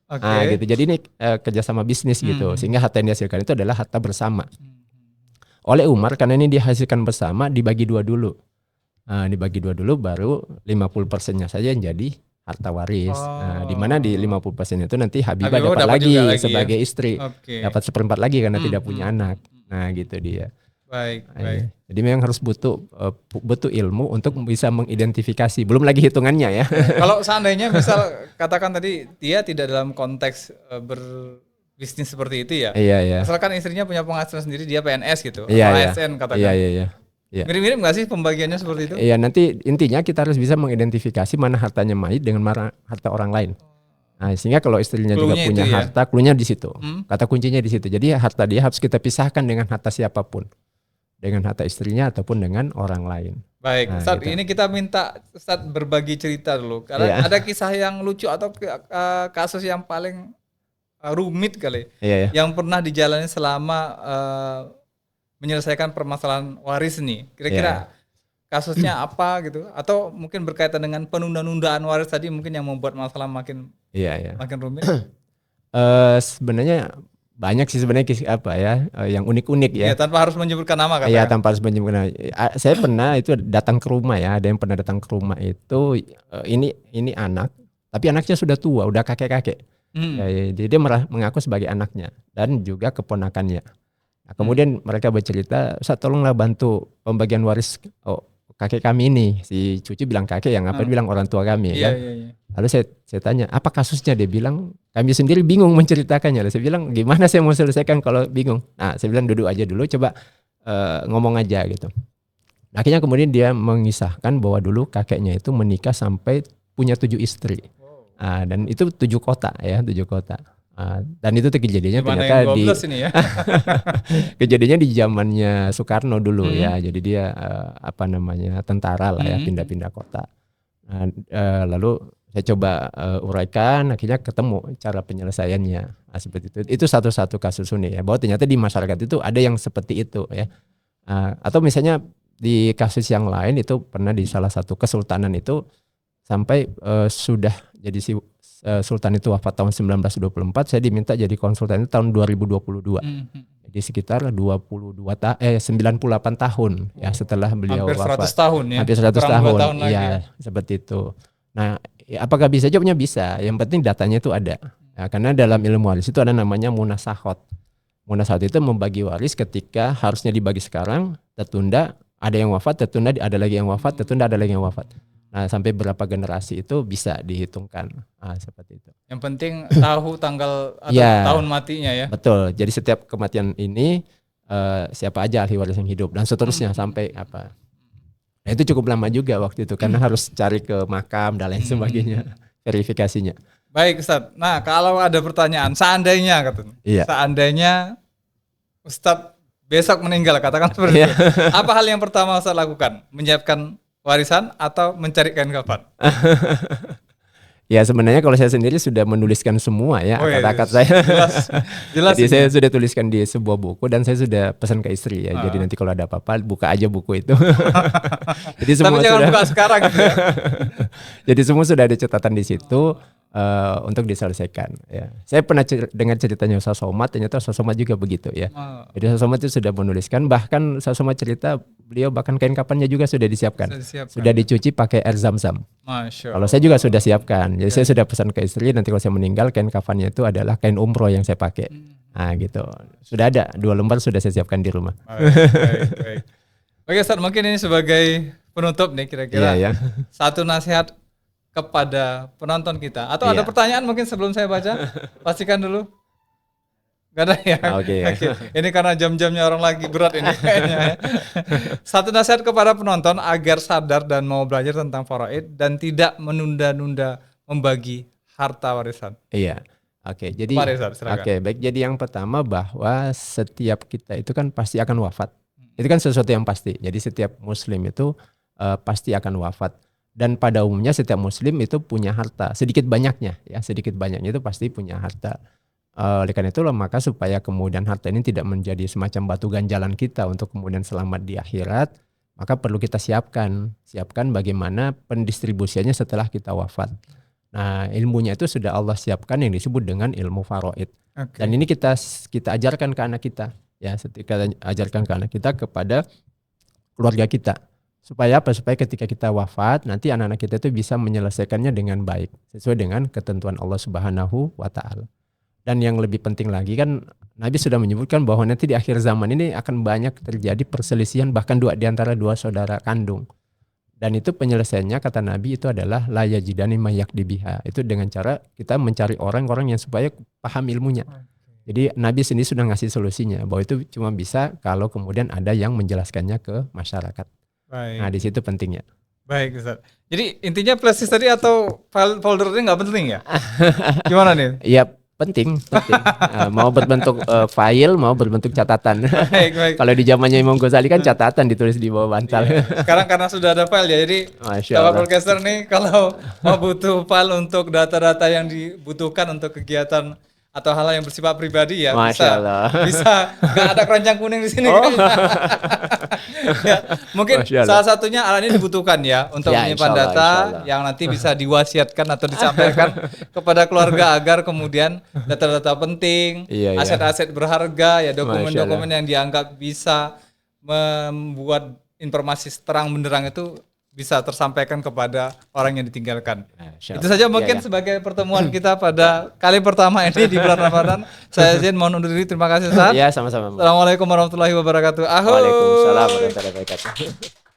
Gitu. Jadi ini kerjasama bisnis gitu. Sehingga harta yang dihasilkan itu adalah harta bersama. Oleh Umar karena ini dihasilkan bersama dibagi dua dulu. Dibagi dua dulu baru 50%-nya saja yang jadi harta waris. Nah, di Oh. mana di 50% itu nanti Habibah Habibah dapat dapat lagi juga lagi ya? sebagai istri. Oke. Dapat 1/4 lagi karena tidak Hmm, punya hmm, anak. hmm. Nah, gitu dia. Baik, Nah, baik. iya. Jadi memang harus butuh ilmu untuk bisa mengidentifikasi. Belum lagi hitungannya ya. Kalau seandainya misal katakan tadi dia tidak dalam konteks berbisnis seperti itu ya. Iya, iya. Asalkan istrinya punya penghasilan sendiri, dia PNS gitu Iya, atau iya. ASN katakan. Iya, iya, iya. Iya. Mirip-mirip nggak sih pembagiannya seperti itu? Iya, nanti intinya kita harus bisa mengidentifikasi mana hartanya mayit dengan mana harta orang lain. Nah, sehingga kalau istrinya juga Cluenya punya itu ya? harta, klunya di situ. Hmm. Kata kuncinya di situ. Jadi harta dia harus kita pisahkan dengan harta siapapun. Dengan harta istrinya ataupun dengan orang lain. Baik, Nah, Ustadz, gitu. ini kita minta Ustadz berbagi cerita dulu. Karena Iya. ada kisah yang lucu atau kasus yang paling rumit kali. Iya, ya. Yang pernah dijalani selama menyelesaikan permasalahan waris nih. Kira-kira kasusnya apa gitu? Atau mungkin berkaitan dengan penunda-nundaan waris tadi mungkin yang membuat masalah makin Iya, iya. rumit. Sebenarnya banyak sih sebenarnya yang unik-unik ya. Ya, tanpa harus menyebutkan nama Iya, katakan. tanpa harus menyebutkan. Saya pernah itu datang ke rumah ya, ada yang pernah datang ke rumah itu ini anak, tapi anaknya sudah tua, udah kakek-kakek. Hmm. Ya, jadi dia mengaku sebagai anaknya dan juga keponakannya. Nah, kemudian mereka bercerita, "Ustaz, tolonglah bantu pembagian waris kakek kami ini." Si cucu bilang kakek, yang apa bilang orang tua kami Iya, kan. iya, iya. Lalu saya tanya, "Apa kasusnya?" Dia bilang, "Kami sendiri bingung menceritakannya." Lalu saya bilang, "Gimana saya mau selesaikan kalau bingung?" Nah, saya bilang, "Duduk aja dulu, coba ngomong aja gitu." Nah, akhirnya kemudian dia mengisahkan bahwa dulu kakeknya itu menikah sampai punya 7 istri. Dan itu 7 kota ya, 7 kota. Dan itu kejadiannya Gimana ternyata yang di 12 ini ya? kejadiannya di zamannya Soekarno dulu Hmm. ya. Jadi dia tentara lah ya, Hmm. pindah-pindah kota. Nah, lalu saya coba uraikan, akhirnya ketemu cara penyelesaiannya. Nah, seperti itu. Itu satu-satu kasus unik ya, bahwa ternyata di masyarakat itu ada yang seperti itu ya. Atau misalnya di kasus yang lain itu pernah di salah satu kesultanan itu sampai sudah jadi sultan itu wafat tahun 1924, saya diminta jadi konsultan itu tahun 2022. Hmm. Jadi sekitar 98 tahun ya setelah beliau Hampir 100 wafat. tahun ya. Hampir 100 Kurang 2 tahun. tahun lagi Iya, ya. seperti itu. Nah, apakah bisa? Jawabnya bisa. Yang penting datanya itu ada. Ya, karena dalam ilmu waris itu ada namanya munasahot. Munasahot itu membagi waris ketika harusnya dibagi sekarang, tertunda, ada yang wafat, tertunda, ada lagi yang wafat, tertunda, ada lagi yang wafat. Nah, sampai berapa generasi itu bisa dihitungkan. Seperti itu. Yang penting tahu tanggal atau Ya. tahun matinya ya. Betul. Jadi setiap kematian ini siapa aja ahli waris yang hidup dan seterusnya sampai apa. Nah, itu cukup lama juga waktu itu karena harus cari ke makam dan lain sebagainya, verifikasinya. Baik Ustadz, nah kalau ada pertanyaan, seandainya katanya, Iya. seandainya Ustadz besok meninggal, katakan seperti Iya. itu. Apa hal yang pertama Ustadz lakukan? Menyiapkan warisan atau mencari kain kafan? Ya sebenarnya kalau saya sendiri sudah menuliskan semua ya Oh, iya, akad-akad saya. Jelas Jadi ini. saya sudah tuliskan di sebuah buku dan saya sudah pesan ke istri ya. Jadi nanti kalau ada apa-apa buka aja buku itu. Jadi Tapi semua jangan sudah. buka sekarang gitu ya. Jadi semua sudah ada catatan di situ untuk diselesaikan. Ya. Saya pernah dengar ceritanya Ustaz Somad, ternyata Ustaz Somad juga begitu ya. Oh, Jadi Ustaz Somad itu sudah menuliskan, bahkan Ustaz Somad cerita beliau bahkan kain kapannya juga sudah disiapkan. sudah disiapkan. Sudah dicuci pakai air zam-zam. Masya Kalau saya juga sudah siapkan. Jadi saya sudah pesan ke istri, nanti kalau saya meninggal kain kafannya itu adalah kain umroh yang saya pakai. Nah gitu. Sudah ada 2 lembar sudah saya siapkan di rumah. Baik. Oke Ustadz, mungkin ini sebagai penutup nih kira-kira Iya ya. satu nasihat kepada penonton kita. Atau ada Iya. pertanyaan mungkin sebelum saya baca? Pastikan dulu. Gak ada ya? Oke. Ini karena jam-jamnya orang lagi berat ini kayaknya ya. Satu nasihat kepada penonton agar sadar dan mau belajar tentang faraid dan tidak menunda-nunda membagi harta warisan. Iya. Oke, jadi Mari, Ustaz, silakan. oke, baik. Jadi yang pertama bahwa setiap kita itu kan pasti akan wafat. Itu kan sesuatu yang pasti. Jadi setiap muslim itu pasti akan wafat. Dan pada umumnya setiap muslim itu punya harta, sedikit banyaknya ya, sedikit banyaknya itu pasti punya harta. Oleh karena itulah maka supaya kemudian harta ini tidak menjadi semacam batu ganjalan kita untuk kemudian selamat di akhirat, maka perlu kita siapkan bagaimana pendistribusiannya setelah kita wafat. Nah, ilmunya itu sudah Allah siapkan yang disebut dengan ilmu faraid. Oke. Dan ini kita ajarkan ke anak kita, ya, kita ajarkan ke anak kita kepada keluarga kita Supaya apa? Supaya ketika kita wafat nanti anak-anak kita itu bisa menyelesaikannya dengan baik sesuai dengan ketentuan Allah Subhanahu wa taala. Dan yang lebih penting lagi kan Nabi sudah menyebutkan bahwa nanti di akhir zaman ini akan banyak terjadi perselisihan bahkan di antara dua saudara kandung. Dan itu penyelesaiannya kata Nabi itu adalah la yajidani mayakdibiha. Itu dengan cara kita mencari orang-orang yang supaya paham ilmunya. Jadi Nabi sendiri sudah ngasih solusinya bahwa itu cuma bisa kalau kemudian ada yang menjelaskannya ke masyarakat. Baik. Nah di situ pentingnya. Baik Ustaz. Jadi intinya flashdisk tadi atau file folder ini nggak penting ya? Gimana nih? Iya penting. Mau berbentuk file, mau berbentuk catatan. Baik. Kalau di zamannya Imam Ghazali kan catatan ditulis di bawah bantal. Iya. Sekarang karena sudah ada file ya, jadi Masya Bapak Allah. podcaster nih kalau mau butuh file untuk data-data yang dibutuhkan untuk kegiatan atau hal yang bersifat pribadi ya Masya Allah. bisa nggak ada keranjang kuning di sini. Ya, mungkin Masya Allah. salah satunya alat ini dibutuhkan ya untuk Ya, menyimpan insya Allah, data insya Allah. yang nanti bisa diwasiatkan atau disampaikan kepada keluarga agar kemudian data-data penting, Iya, iya. aset-aset berharga ya Masya dokumen-dokumen yang dianggap bisa membuat informasi terang benderang itu bisa tersampaikan kepada orang yang ditinggalkan. Masya Itu Allah. saja Iya, mungkin iya. sebagai pertemuan kita pada kali pertama ini di bulan Ramadan. Saya Zain mohon undur diri. Terima kasih Ustaz. Ya sama-sama. Assalamualaikum warahmatullahi wabarakatuh. Ahoy. Waalaikumsalam warahmatullahi wabarakatuh.